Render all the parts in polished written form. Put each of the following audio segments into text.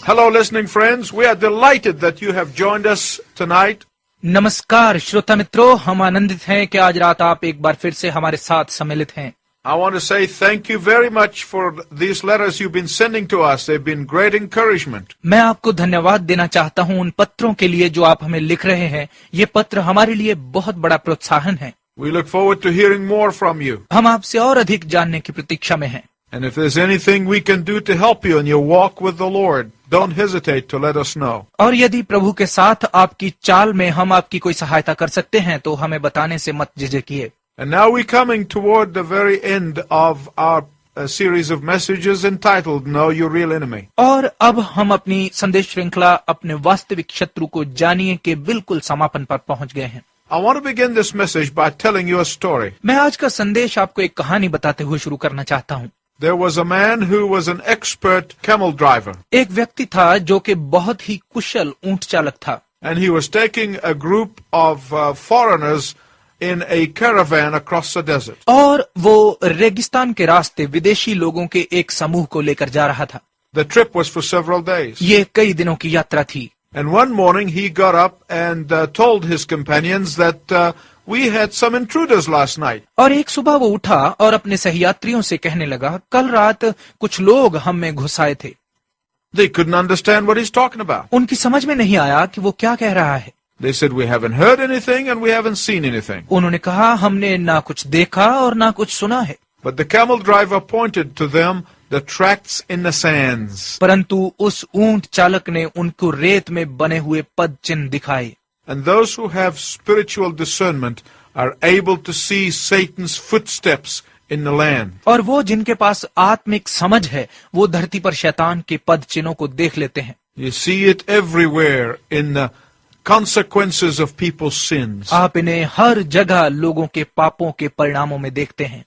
Hello, listening friends. We are delighted that you have joined us tonight. नमस्कार श्रोता मित्रों, हम आनंदित हैं कि आज रात आप एक बार फिर से हमारे साथ सम्मिलित हैं। I want to say thank you very much for these letters you've been sending to us. They've been great encouragement. मैं आपको धन्यवाद देना चाहता हूं उन पत्रों के लिए जो आप हमें लिख रहे हैं। ये पत्र हमारे लिए बहुत बड़ा प्रोत्साहन है। We look forward to hearing more from you. हम आपसे और अधिक जानने की प्रतीक्षा में हैं। And if there's anything we can do to help you in your walk with the Lord, don't hesitate to let us know. और यदि प्रभु के साथ आपकी चाल में हम आपकी कोई सहायता कर सकते हैं तो हमें बताने से मत झिझकिए। And now we're coming toward the very end of our series of messages entitled Know Your Real Enemy. और अब हम अपनी संदेश श्रृंखला अपने वास्तविक शत्रु को जानिए के बिल्कुल समापन पर पहुंच गए हैं। I want to begin this message by telling you a story. मैं आज का संदेश आपको एक कहानी बताते हुए शुरू करना चाहता हूँ। There was a man who was an expert camel driver. एक व्यक्ति था जो कि बहुत ही कुशल ऊंट चालक था। And he was taking a group of foreigners in a caravan across the desert. और वो रेगिस्तान के रास्ते विदेशी लोगों के एक समूह को लेकर जा रहा था। The trip was for several days. ये कई दिनों की यात्रा थी। And one morning he got up and told his companions that we had some intruders last night. और एक सुबह वो उठा और अपने सहयात्रियों से कहने लगा, कल रात कुछ लोग हम में घुस आए थे। They couldn't understand what he's talking about. उनकी समझ में नहीं आया कि वो क्या कह रहा है। They said, we haven't heard anything and we haven't seen anything. उन्होंने कहा, हमने ना कुछ देखा और ना कुछ सुना है। But the camel driver pointed to them the tracks in the sands. परंतु उस ऊंट चालक ने उनको रेत में बने हुए पद चिन्ह दिखाए। And those who have spiritual discernment are able to see Satan's footsteps in the land. और वो जिनके पास आत्मिक समझ है वो धरती पर शैतान के पद चिन्हों को देख लेते हैं। You see it everywhere in the consequences of people's sins. आप इन्हें हर जगह लोगों के पापों के परिणामों में देखते हैं।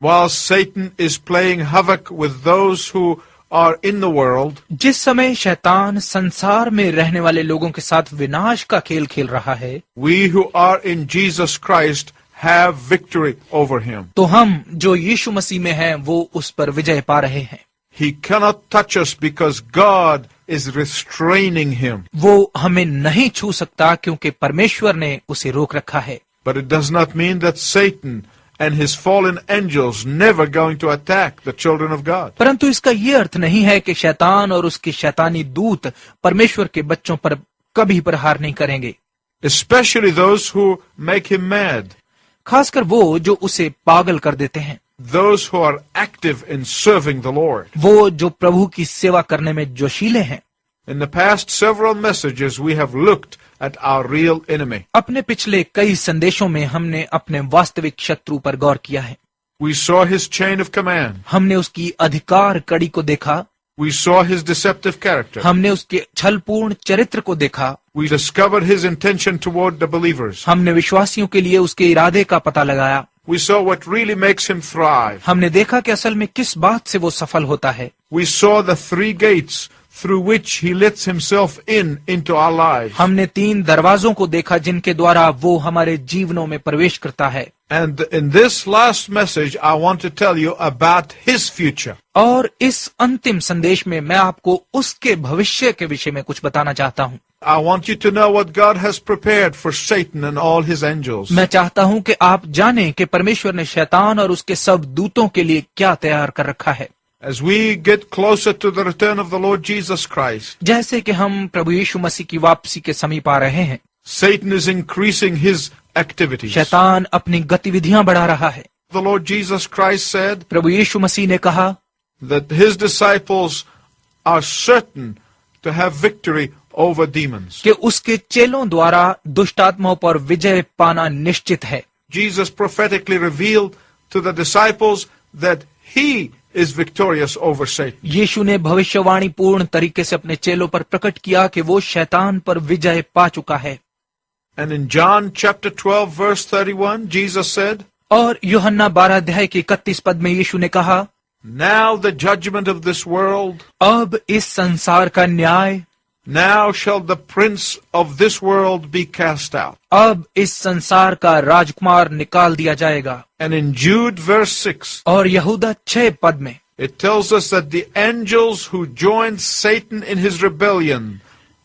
While Satan is playing havoc with those who are in the world, जिस समय शैतान संसार में रहने वाले लोगों के साथ विनाश का खेल खेल रहा है, we who are in Jesus Christ have victory over him. तो हम जो यीशु मसीह में हैं वो उस पर विजय पा रहे हैं। He cannot touch us because God is restraining him. वो हमें नहीं छू सकता क्योंकि परमेश्वर ने उसे रोक रखा है। But it does not mean that Satan and his fallen angels never going to attack the children of God. परंतु इसका ये अर्थ नहीं है कि शैतान और उसके शैतानी दूत परमेश्वर के बच्चों पर कभी प्रहार नहीं करेंगे। Especially those who make him mad. खासकर वो जो उसे पागल कर देते हैं। Those who are active in serving the Lord. वो जो प्रभु की सेवा करने में जोशीले हैं। In the past several messages we have looked at our real enemy. अपने पिछले कई संदेशों में हमने अपने वास्तविक शत्रु पर गौर किया है। We saw his chain of command. हमने उसकी अधिकार कड़ी को देखा। We saw his deceptive character. हमने उसके छलपूर्ण चरित्र को देखा। We discovered his intention toward the believers. हमने विश्वासियों के लिए उसके इरादे का पता लगाया। We saw what really makes him thrive. हमने देखा कि असल में किस बात से वो सफल होता है। We saw the three gates through which he lets himself into our lives. हमने 3 दरवाजों को देखा जिनके द्वारा वो हमारे जीवनों में प्रवेश करता है। And in this last message, I want to tell you about his future. और इस अंतिम संदेश में मैं आपको उसके भविष्य के विषय में कुछ बताना चाहता हूँ। I want you to know what God has prepared for Satan and all his angels. मैं चाहता हूँ कि आप जानें कि परमेश्वर ने शैतान और उसके सब दूतों के लिए क्या तैयार कर रखा है। As we get closer to the return of the Lord Jesus Christ, जैसे कि हम प्रभु यीशु मसीह की वापसी के समीप आ रहे हैं, Satan is increasing his activities. शैतान अपनी गतिविधियां बढ़ा रहा है। The Lord Jesus Christ said प्रभु यीशु मसीह ने कहा that his disciples are certain to have victory over demons. कि उसके चेलों द्वारा दुष्ट आत्माओं पर विजय पाना निश्चित है। Jesus prophetically revealed to the disciples that he is victorious over Satan. यीशु ने भविष्यवाणी पूर्ण तरीके से अपने चेलों पर प्रकट किया कि वो शैतान पर विजय पा चुका है। And in John chapter 12 verse 31, Jesus said, और यूहन्ना 12 अध्याय के 31 पद में यीशु ने कहा, Now the judgment of this world, अब इस संसार का न्याय, now shall the prince of this world be cast out. अब इस संसार का राजकुमार निकाल दिया जाएगा। And in Jude verse 6, और यहूदा 6 पद में It tells us that the angels who joined Satan in his rebellion,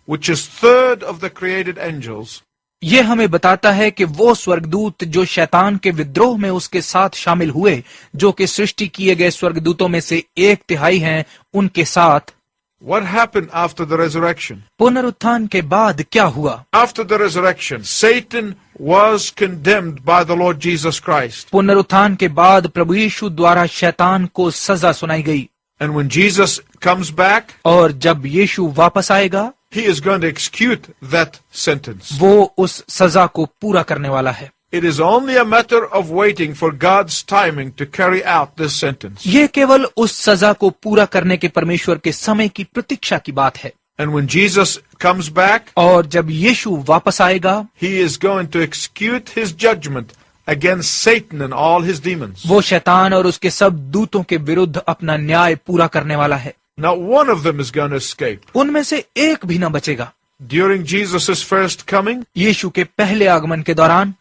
which is third of the created angels, ये हमें बताता है कि वो स्वर्गदूत जो शैतान के विद्रोह में उसके साथ शामिल हुए, जो कि सृष्टि किए गए स्वर्गदूतों में से 1/3 हैं, उनके साथ what happened after the resurrection? पुनरुत्थान के बाद क्या हुआ? After the resurrection, Satan was condemned by the Lord Jesus Christ. पुनरुत्थान के बाद प्रभु यीशु द्वारा शैतान को सजा सुनाई गई, And when Jesus comes back, और जब यीशु वापस आएगा he is going to execute that sentence. वो उस सजा को पूरा करने वाला है। It is only a matter of waiting for God's timing to carry out this sentence. ये केवल उस सजा को पूरा करने के परमेश्वर के समय की प्रतीक्षा की बात है। And when Jesus comes back, और जब यीशु वापस आएगा, he is going to execute his judgment against Satan and all his demons. वो शैतान और उसके सब दूतों के विरुद्ध अपना न्याय पूरा करने वाला है। Not one of them is going to escape. उनमें से एक भी न बचेगा। During Jesus' first coming, यीशु के पहले आगमन के दौरान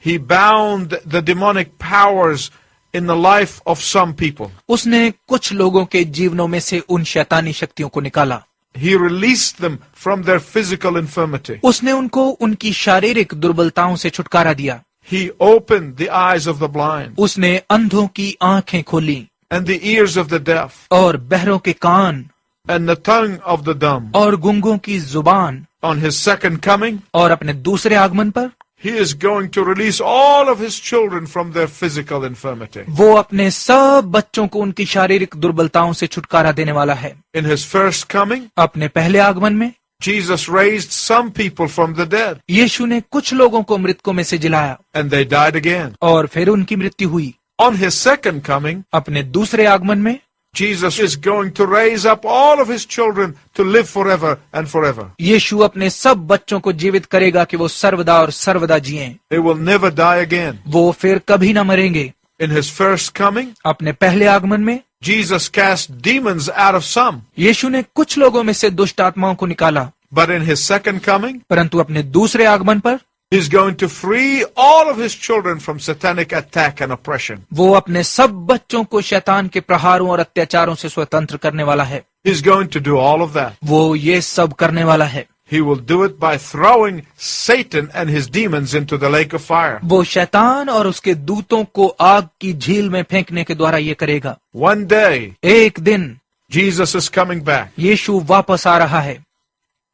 he bound the demonic powers in the life of some people. उसने कुछ लोगों के जीवनों में से उन शैतानी शक्तियों को निकाला। He released them from their physical infirmity. उसने उनको उनकी शारीरिक दुर्बलताओं से छुटकारा दिया। He opened the eyes of the blind उसने अंधों की आंखें खोली and the ears of the deaf और बहरों के कान and the tongue of the dumb. और गूंगों की जुबान। On his second coming, और अपने दूसरे आगमन पर he is going to release all of his children from their physical infirmity. वो अपने सब बच्चों को उनकी शारीरिक दुर्बलताओं से छुटकारा देने वाला है। In his first coming, अपने पहले आगमन में Jesus raised some people from the dead, यीशु ने कुछ लोगों को मृतकों में से जिलाया and they died again. और फिर उनकी मृत्यु हुई। On his second coming, अपने दूसरे आगमन में Jesus is going to raise up all of his children to live forever and forever. यीशु अपने सब बच्चों को जीवित करेगा कि वो सर्वदा और सर्वदा जिएं। They will never die again. वो फिर कभी न मरेंगे। In his first coming, अपने पहले आगमन में Jesus cast demons out of some. यीशु ने कुछ लोगों में से दुष्ट आत्माओं को निकाला, But in his second coming, परंतु अपने दूसरे आगमन पर he's going to free all of his children from satanic attack and oppression. वो अपने सब बच्चों को शैतान के प्रहारों और अत्याचारों से स्वतंत्र करने वाला है। He's going to do all of that. वो ये सब करने वाला है। He will do it by throwing Satan and his demons into the lake of fire. वो शैतान और उसके दूतों को आग की झील में फेंकने के द्वारा ये करेगा। One day, एक दिन Jesus is coming back. यीशु वापस आ रहा है।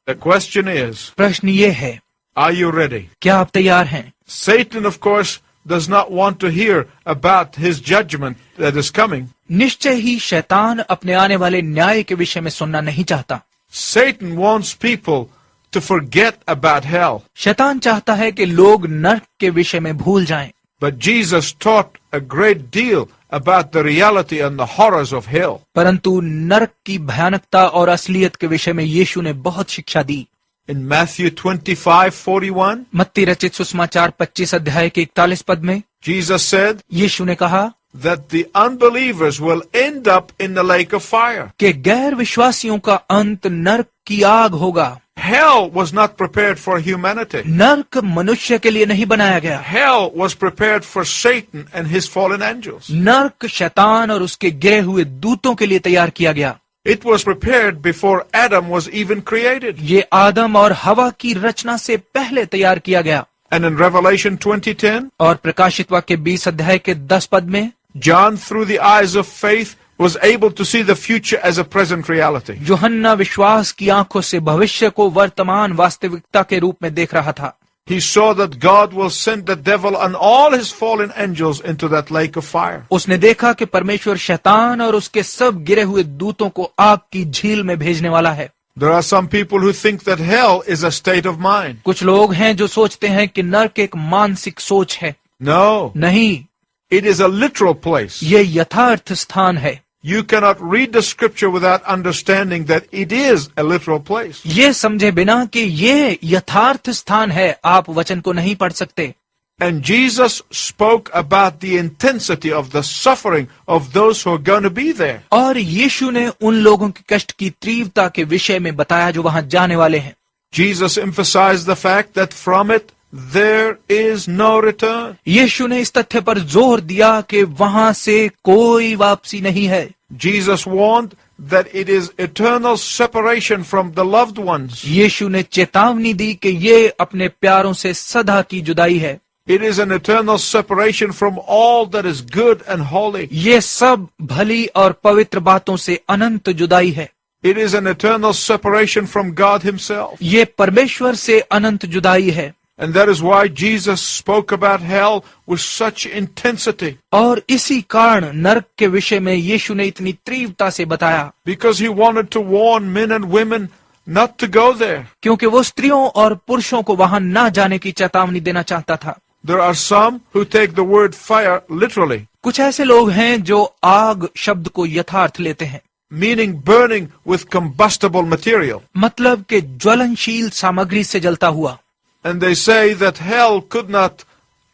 The question is, प्रश्न ये है, are you ready? क्या आप तैयार हैं? Satan, of course, does not want to hear about his judgment that is coming. निश्चय ही शैतान अपने आने वाले न्याय के विषय में सुनना नहीं चाहता। Satan wants people to forget about hell. शैतान चाहता है कि लोग नरक के विषय में भूल जाएं। But Jesus taught a great deal about the reality and the horrors of hell. परंतु नरक की भयानकता और असलियत के विषय में यीशु ने बहुत शिक्षा दी। In Matthew 25:41, मत्ती रचित सुसमाचार 25 अध्याय के 41 पद में Jesus said यीशु ने कहा that the unbelievers will end up in the lake of fire. कि गैर विश्वासियों का अंत नरक की आग होगा। Hell was not prepared for humanity. नरक मनुष्य के लिए नहीं बनाया गया। Hell was prepared for Satan and his fallen angels. नरक शैतान और उसके गिरे हुए दूतों के लिए तैयार किया गया। It was prepared before Adam was even created. ये आदम और हवा की रचना से पहले तैयार किया गया। And in Revelation 20:10, और प्रकाशित वाक्य 20 अध्याय के 10 पद में John, through the eyes of faith, was able to see the future as a present reality. यूहन्ना विश्वास की आंखों से भविष्य को वर्तमान वास्तविकता के रूप में देख रहा था। He saw that God will send the devil and all his fallen angels into that lake of fire. उसने देखा कि परमेश्वर शैतान और उसके सब गिरे हुए दूतों को आग की झील में भेजने वाला है। There are some people who think that hell is a state of mind. कुछ लोग हैं जो सोचते हैं कि नरक एक मानसिक सोच है। No, नहीं, it is a literal place. ये यथार्थ स्थान है। You cannot read the scripture without understanding that it is a literal place. ये समझे बिना कि ये यथार्थ स्थान है, आप वचन को नहीं पढ़ सकते। And Jesus spoke about the intensity of the suffering of those who are going to be there. और यीशु ने उन लोगों के कष्ट की तीव्रता के विषय में बताया जो वहां जाने वाले हैं। Jesus emphasized the fact that from it there is no return. यीशु ने इस तथ्य पर जोर दिया कि वहां से कोई वापसी नहीं है। Jesus warned that it is eternal separation from the loved ones. यीशु ने चेतावनी दी कि ये अपने प्यारों से सदा की जुदाई है। It is an eternal separation from all that is good and holy. ये सब भली और पवित्र बातों से अनंत जुदाई है। It is an eternal separation from God himself. ये परमेश्वर से अनंत जुदाई है। And that is why Jesus spoke about hell with such intensity. और इसी कारण नरक के विषय में यीशु ने इतनी तीव्रता से बताया, Because he wanted to warn men and women not to go there. क्योंकि वो स्त्रियों और पुरुषों को वहां न जाने की चेतावनी देना चाहता था। There are some who take the word fire literally, कुछ ऐसे लोग हैं जो आग शब्द को यथार्थ लेते हैं, meaning burning with combustible material. मतलब कि ज्वलनशील सामग्री से जलता हुआ। And they say that hell could not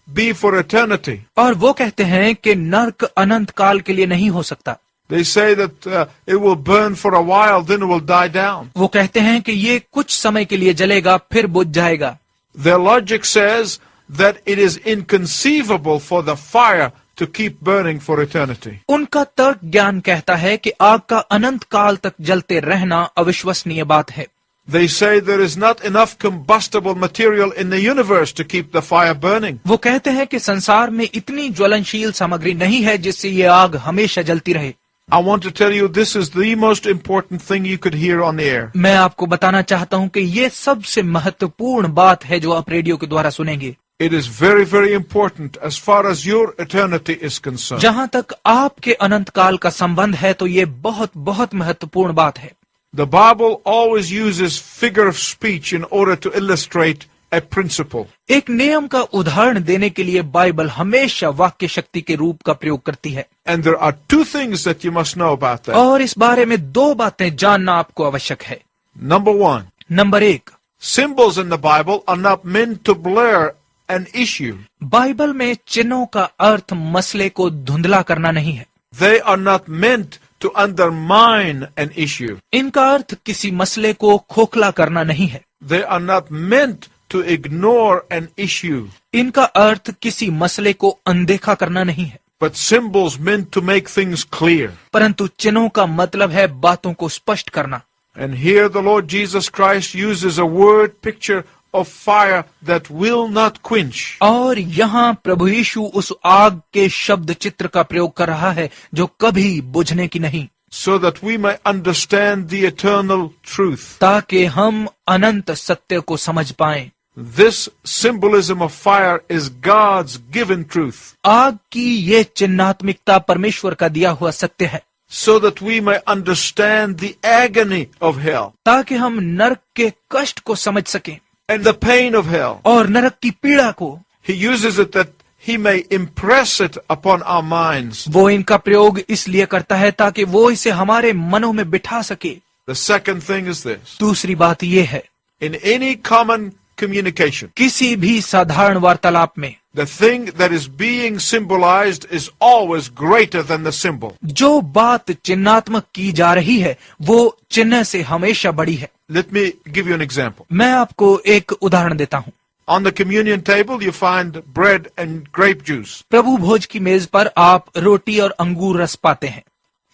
be for eternity. और वो कहते हैं कि नरक अनंत काल के लिए नहीं हो सकता। They say that it will burn for a while, then it will die down. वो कहते हैं कि ये कुछ समय के लिए जलेगा फिर बुझ जाएगा। Their logic says that it is inconceivable for the fire to keep burning for eternity. उनका तर्क ज्ञान कहता है कि आग का अनंत काल तक जलते रहना अविश्वसनीय बात है। They say there is not enough combustible material in the universe to keep the fire burning. वो कहते हैं कि संसार में इतनी ज्वलनशील सामग्री नहीं है जिससे ये आग हमेशा जलती रहे। I want to tell you this is the most important thing you could hear on the air. मैं आपको बताना चाहता हूं कि ये सबसे महत्वपूर्ण बात है जो आप रेडियो के द्वारा सुनेंगे। It is very, very important as far as your eternity is concerned. जहां तक आपके अनंत काल का संबंध है तो ये बहुत बहुत महत्वपूर्ण बात है। The Bible always uses figure of speech in order to illustrate a principle. एक नियम का उदाहरण देने के लिए बाइबल हमेशा वाक्य शक्ति के रूप का प्रयोग करती है। And there are two things that you must know about that. और इस बारे में दो बातें जानना आपको आवश्यक है। Number one, नंबर एक, symbols in the Bible are not meant to blur an issue. Bible में चिन्हों का अर्थ मसले को धुंधला करना नहीं है। They are not meant to undermine an issue. इनका अर्थ किसी मसले को खोखला करना नहीं है। They are not meant to ignore an issue. इनका अर्थ किसी मसले को अनदेखा करना नहीं है, But symbols meant to make things clear. परंतु चिन्हों का मतलब है बातों को स्पष्ट करना। And here the Lord Jesus Christ uses a word picture of fire that will not quench. और यहाँ प्रभु यीशु उस आग के शब्द चित्र का प्रयोग कर रहा है जो कभी बुझने की नहीं, So that we may understand the eternal truth. ताकि हम अनंत सत्य को समझ पाएं। This symbolism of fire is God's given truth. आग की ये चिन्हात्मिकता परमेश्वर का दिया हुआ सत्य है, So that we may understand the agony of hell ताकि हम नरक के कष्ट को समझ सकें and the pain of hell. और नरक की पीड़ा को। He uses it that He may impress it upon our minds. वो इनका प्रयोग इसलिए करता है ताकि वो इसे हमारे मनों में बिठा सके। The second thing is this. दूसरी बात ये है, In any common communication, किसी भी साधारण वार्तालाप में the thing that is being symbolized is always greater than the symbol. जो बात चिन्हात्मक की जा रही है वो चिन्ह से हमेशा बड़ी है। Let me give you an example. मैं आपको एक उदाहरण देता हूँ। On the communion table, you find bread and grape juice. प्रभु भोज की मेज पर आप रोटी और अंगूर रस पाते हैं।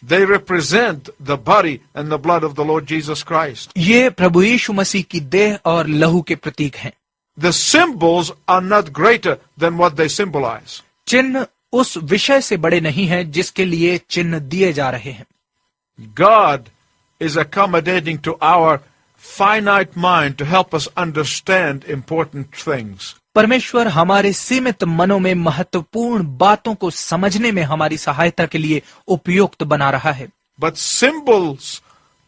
They represent the body and the blood of the Lord Jesus Christ. ये प्रभु यीशु मसीह की देह और लहू के प्रतीक हैं। The symbols are not greater than what they symbolize. चिन्ह उस विषय से बड़े नहीं हैं जिसके लिए चिन्ह दिए जा रहे हैं। God is accommodating to our finite mind to help us understand important things. परमेश्वर हमारे सीमित मनों में महत्वपूर्ण बातों को समझने में हमारी सहायता के लिए उपयुक्त बना रहा है। But symbols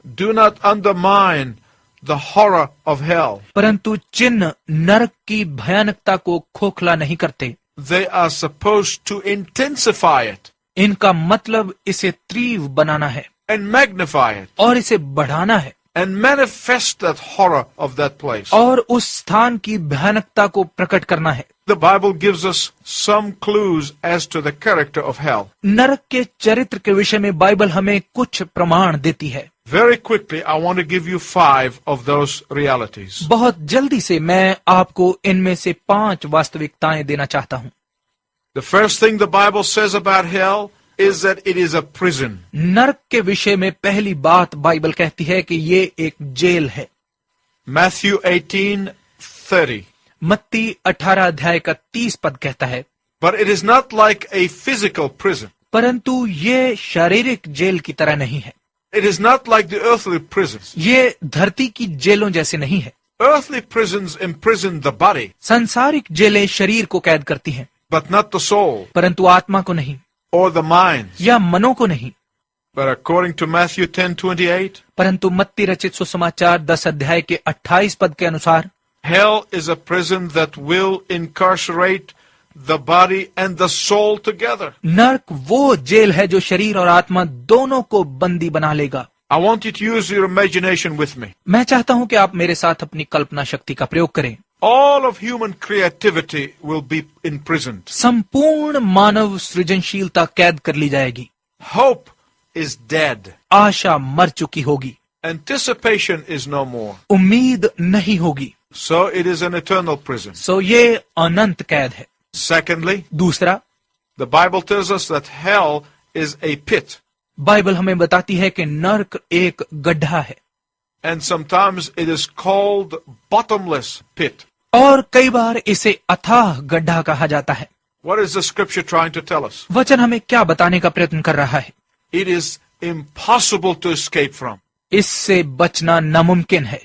do not undermine the horror of hell. परंतु चिन्ह नरक की भयानकता को खोखला नहीं करते। They are supposed to intensify it इनका मतलब इसे तीव्र बनाना है and magnify it और इसे बढ़ाना है and manifest that horror of that place. और उस स्थान की भयानकता को प्रकट करना है। The Bible gives us some clues as to the character of hell. नरक के चरित्र के विषय में बाइबल हमें कुछ प्रमाण देती है। Very quickly, I want to give you 5 of those realities. बहुत जल्दी से मैं आपको इनमें से 5 वास्तविकताएं देना चाहता हूँ। The first thing the Bible says about hell is that it is a prison. नरक के विषय में पहली बात बाइबल कहती है कि ये एक जेल है। Matthew 18:30. मत्ती 18 अध्याय का 30 पद कहता है, But it is not like a physical prison. परंतु ये शारीरिक जेल की तरह नहीं है। It is not like the earthly prisons. ये धरती की जेलों जैसे नहीं है। Earthly prisons imprison the body, सांसारिक जेलें शरीर को कैद करती हैं, but not the soul परंतु आत्मा को नहीं, or the mind. या मनों को नहीं। But according to Matthew 10:28, परंतु मत्ती रचित सुसमाचार 10 अध्याय के 28 पद के अनुसार hell is a prison that will incarcerate the body and the soul together. नरक वो जेल है जो शरीर और आत्मा दोनों को बंदी बना लेगा। I want you to use your imagination with me. मैं चाहता हूं कि आप मेरे साथ अपनी कल्पना शक्ति का प्रयोग करें। All of human creativity will be imprisoned. संपूर्ण मानव सृजनशीलता कैद कर ली जाएगी। Hope is dead. आशा मर चुकी होगी, Anticipation is no more. उम्मीद नहीं होगी। So it is an eternal prison. सो ये अनंत कैद है। Secondly, दूसरा, the Bible tells us that hell is a pit. Bible हमें बताती है कि नरक एक गड्ढा है And sometimes it is called bottomless pit. और कई बार इसे अथाह गड्ढा कहा जाता है। What is the scripture trying to tell us? वचन हमें क्या बताने का प्रयत्न कर रहा है? It is impossible to escape from. इससे बचना नामुमकिन है।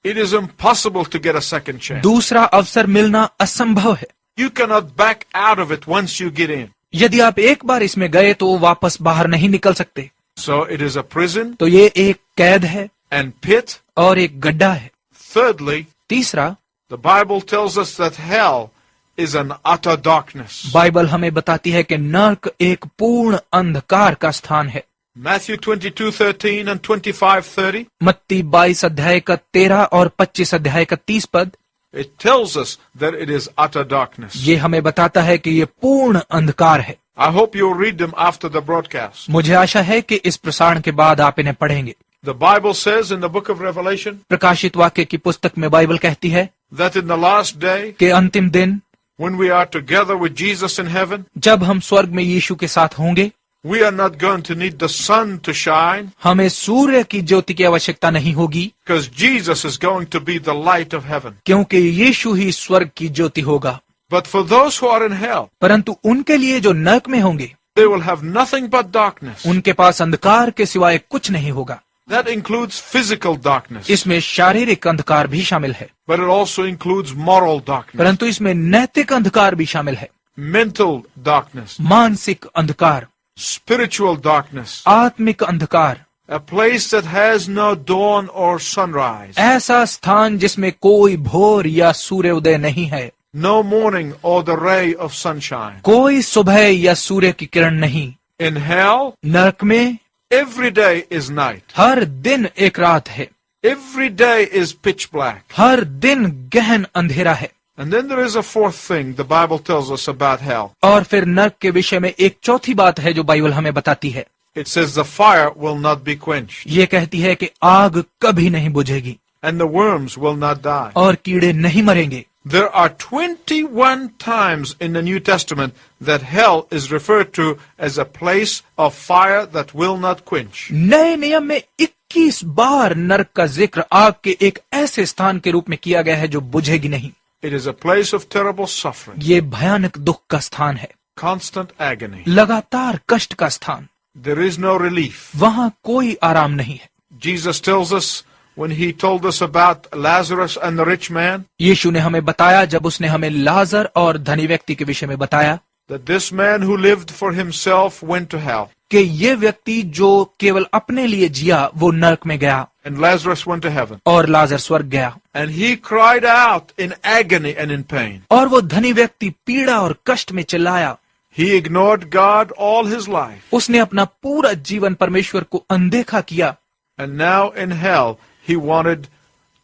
It is impossible to get a second chance. दूसरा अवसर मिलना असंभव है। You cannot back out of it once you get in. यदि आप एक बार इसमें गए तो वापस बाहर नहीं निकल सकते। So it is a prison तो ये एक कैद है and pit. और एक गड्ढा है। Thirdly, तीसरा, the Bible tells us that hell is an utter darkness. Bible हमें बताती है कि नरक एक पूर्ण अंधकार का स्थान है। Matthew 22:13 and 25:30, मत्ती 22 अध्याय का 13 और 25 अध्याय का 30 पद it tells us that it is utter darkness. ये हमें बताता है कि ये पूर्ण अंधकार है। I hope you'll read them after the broadcast. मुझे आशा है कि इस प्रसारण के बाद आप इन्हें पढ़ेंगे। The Bible says in the book of Revelation प्रकाशित वाक्य की पुस्तक में बाइबल कहती है that in the last day, कि अंतिम दिन when we are together with Jesus in heaven, जब हम स्वर्ग में यीशु के साथ होंगे, we are not going to need the sun to shine हमें सूर्य की ज्योति की आवश्यकता नहीं होगी, because Jesus is going to be the light of heaven. क्योंकि यीशु ही स्वर्ग की ज्योति होगा। But for those who are in hell, परंतु उनके लिए जो नरक में होंगे, they will have nothing but darkness. उनके पास अंधकार के सिवाय कुछ नहीं होगा। That includes physical darkness, इसमें शारीरिक अंधकार भी शामिल है, but it also includes moral darkness, परंतु इसमें नैतिक अंधकार भी शामिल है, mental darkness, मानसिक अंधकार, spiritual darkness, आत्मिक अंधकार, a place that has no dawn or sunrise, ऐसा स्थान जिसमें कोई भोर या सूर्योदय नहीं है, no morning or the ray of sunshine. कोई सुबह या सूर्य की किरण नहीं। In hell, नरक में every day is night. हर दिन एक रात है, Every day is pitch black. हर दिन गहन अंधेरा है। And then there is a fourth thing the Bible tells us about hell. और फिर नरक के विषय में एक चौथी बात है जो बाइबल हमें बताती है। It says the fire will not be quenched, ये कहती है कि आग कभी नहीं बुझेगी and the worms will not die. और कीड़े नहीं मरेंगे। There are 21 times in the New Testament that hell is referred to as a place of fire that will not quench. नए नियम में 21 बार नरक का जिक्र आग के एक ऐसे स्थान के रूप में किया गया है जो बुझेगी नहीं। It is a place of terrible suffering, ये भयानक दुख का स्थान है, constant agony. लगातार कष्ट का स्थान। There is no relief. वहां कोई आराम नहीं है। Jesus tells us when he told us about Lazarus and the rich man, यीशु ने हमें बताया जब उसने हमें लाजर और धनी व्यक्ति के विषय में बताया that this man who lived for himself went to hell, कि ये व्यक्ति जो केवल अपने लिए जिया वो नरक में गया and Lazarus went to heaven. और लाजर स्वर्ग गया। And he cried out in agony and in pain. और वो धनी व्यक्ति पीड़ा और कष्ट में चिल्लाया। He ignored God all his life. उसने अपना पूरा जीवन परमेश्वर को अनदेखा किया And now in hell, he wanted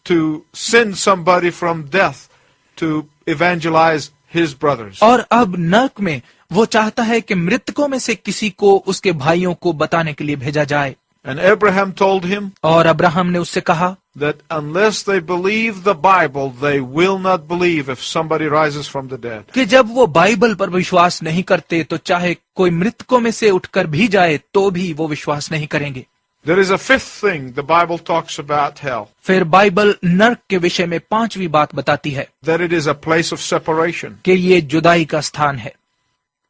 to send somebody from death to evangelize his brothers. और अब नरक में वो चाहता है कि मृतकों में से किसी को उसके भाइयों को बताने के लिए भेजा जाए। And Abraham told him और अब्राहम ने उससे कहा that unless they believe the Bible, they will not believe if somebody rises from the dead. कि जब वो बाइबल पर विश्वास नहीं करते तो चाहे कोई मृतकों में से उठकर भी जाए तो भी वो विश्वास नहीं करेंगे। There is a fifth thing the Bible talks about hell, फिर बाइबल नरक के विषय में पांचवी बात बताती है that it is a place of separation. कि ये जुदाई का स्थान है।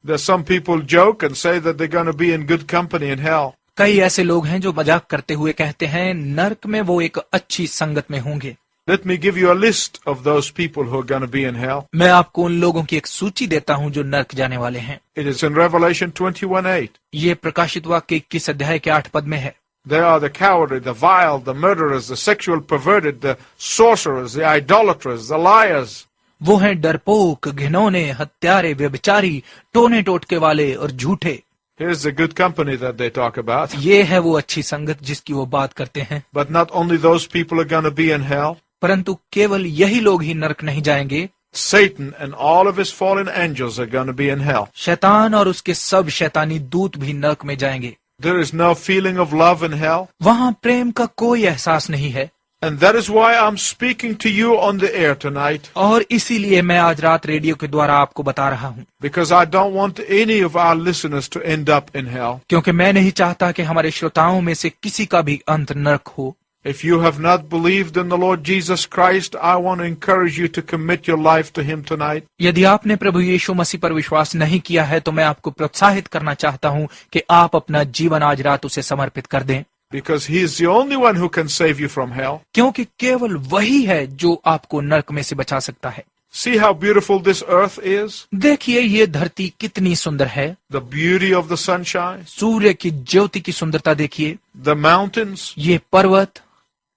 There's some people joke and say that they're going to be in good company in hell. कई ऐसे लोग हैं जो मजाक करते हुए कहते हैं नरक में वो एक अच्छी संगत में होंगे। Let me give you a list of those people who are going to be in hell. मैं आपको उन लोगों की एक सूची देता हूं जो नरक जाने वाले हैं। It is in Revelation 21:8. ये प्रकाशित वाक्य 21 अध्याय के 8 पद में है। They are the cowardly, the vile, the murderers, the sexual perverted, the sorcerers, the idolaters, the liars. वो हैं डरपोक, घिनौने, हत्यारे, व्यभिचारी, टोने टोटके वाले और झूठे। Here's the good company that they talk about. ये है वो अच्छी संगत जिसकी वो बात करते हैं। But not only those people are going to be in hell. परंतु केवल यही लोग ही नरक नहीं जाएंगे। Satan and all of his fallen angels are going to be in hell. शैतान और उसके सब शैतानी दूत भी नरक में जाएंगे। There is no feeling of love in hell. वहाँ प्रेम का कोई एहसास नहीं है। And that is why I'm speaking to you on the air tonight. और इसीलिए मैं आज रात रेडियो के द्वारा आपको बता रहा हूँ। Because I don't want any of our listeners to end up in hell. क्योंकि मैं नहीं चाहता कि हमारे श्रोताओं में से किसी का भी अंत नरक हो। If you have not believed in the Lord Jesus Christ, I want to encourage you to commit your life to Him tonight. यदि आपने प्रभु यीशु मसीह पर विश्वास नहीं किया है तो मैं आपको प्रोत्साहित करना चाहता हूँ कि आप अपना जीवन आज रात उसे समर्पित कर दें। Because He is the only one who can save you from hell. क्योंकि केवल वही है जो आपको नरक में से बचा सकता है। See how beautiful this earth is? देखिए ये धरती कितनी सुंदर है। The beauty of the sunshine, सूर्य की ज्योति की सुंदरता देखिए। the mountains, ये पर्वत,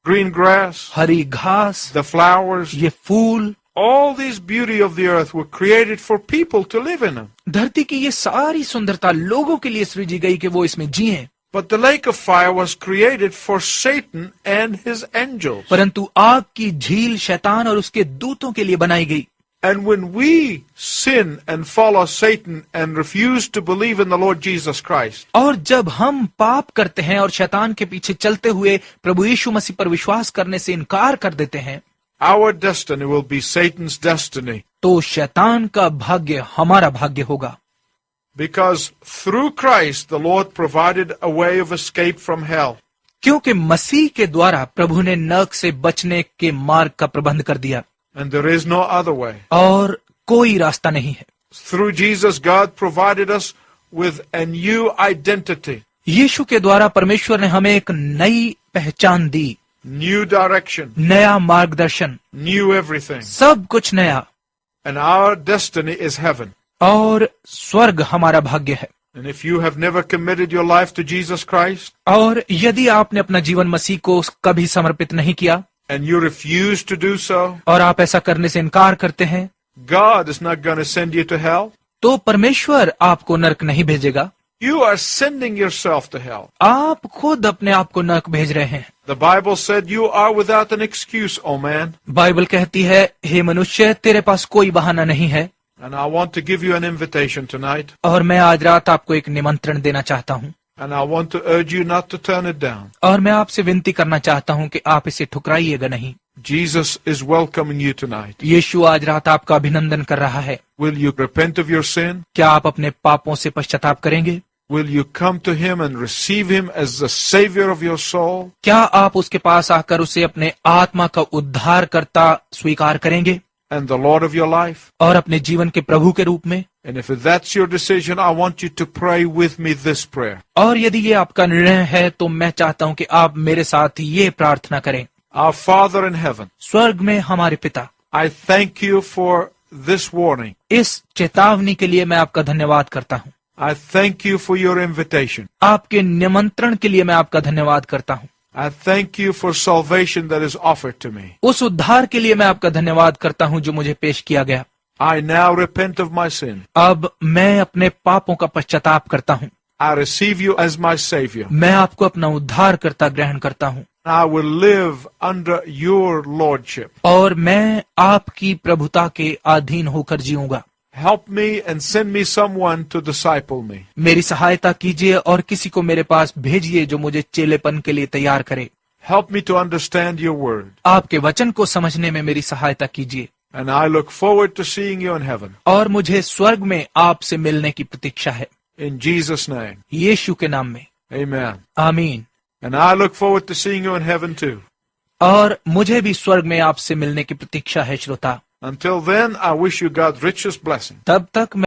green grass, हरी घास, the flowers. ये फूल, All this beauty of the earth were created for people to live in them. धरती की ये सारी सुंदरता लोगों के लिए सृजी गई कि वो इसमें जिएं। But the lake of fire was created for Satan and his angels. परंतु आग की झील शैतान और उसके दूतों के लिए बनाई गई। And when we sin and follow Satan and refuse to believe in the Lord Jesus Christ, और जब हम पाप करते हैं और शैतान के पीछे चलते हुए प्रभु यीशु मसीह पर विश्वास करने से इनकार कर देते हैं, our destiny will be Satan's destiny. तो शैतान का भाग्य हमारा भाग्य होगा। Because through Christ the Lord provided a way of escape from hell. क्योंकि मसीह के द्वारा प्रभु ने नरक से बचने के मार्ग का प्रबंध कर दिया And there is no other way. और कोई रास्ता नहीं है। Through Jesus, God provided us with a new identity, यीशु के द्वारा परमेश्वर ने हमें एक नई पहचान दी, new direction, नया मार्गदर्शन, new everything. सब कुछ नया। And our destiny is heaven. और स्वर्ग हमारा भाग्य है। And if you have never committed your life to Jesus Christ, और यदि आपने अपना जीवन मसीह को कभी समर्पित नहीं किया and you refuse to do so, और आप ऐसा करने से इनकार करते हैं, God is not going to send you to hell. तो परमेश्वर आपको नरक नहीं भेजेगा। You are sending yourself to hell. आप खुद अपने आप को नरक भेज रहे हैं। The Bible said you are without an excuse, O man. Bible कहती है, हे मनुष्य, तेरे पास कोई बहाना नहीं है। And I want to give you an invitation tonight. और मैं आज रात आपको एक निमंत्रण देना चाहता हूँ। And I want to urge you not to turn it down. और मैं आपसे विनती करना चाहता हूँ कि आप इसे ठुकराइएगा नहीं। Jesus is welcoming you tonight. यीशु आज रात आपका अभिनंदन कर रहा है। Will you repent of your sin? क्या आप अपने पापों से पश्चाताप करेंगे? Will you come to Him and receive Him as the Savior of your soul? क्या आप उसके पास आकर उसे अपने आत्मा का उद्धारकर्ता स्वीकार करेंगे And the Lord of your life? और अपने जीवन के प्रभु के रूप में? And if that's your decision, I want you to pray with me this prayer. और यदि ये आपका निर्णय है तो मैं चाहता हूँ कि आप मेरे साथ ये प्रार्थना करें। Our Father in heaven, स्वर्ग में हमारे पिता, I thank you for this warning. इस चेतावनी के लिए मैं आपका धन्यवाद करता हूँ। I thank you for your invitation. आपके निमंत्रण के लिए मैं आपका धन्यवाद करता हूँ। I thank you for salvation that is offered to me. उस उद्धार के लिए मैं आपका धन्यवाद करता हूँ जो मुझे पेश किया गया। I now repent of my sin. अब मैं अपने पापों का पश्चाताप करता हूँ। I receive you as my Savior. मैं आपको अपना उद्धारकर्ता ग्रहण करता हूँ I will live under your lordship. और मैं आपकी प्रभुता के अधीन होकर जीऊंगा। Help me and send me someone to disciple me. मेरी सहायता कीजिए और किसी को मेरे पास भेजिए जो मुझे चेलेपन के लिए तैयार करे। Help me to understand your word. आपके वचन को समझने में मेरी सहायता कीजिए। And I look forward to seeing you in heaven. और मुझे स्वर्ग में आपसे मिलने की प्रतीक्षा है। In Jesus' name. यीशु के नाम में Amen. आमीन। And I look forward to seeing you in heaven too. और मुझे भी स्वर्ग में आपसे मिलने की प्रतीक्षा है श्रोता। Until then, I wish you God's richest blessing. तब तक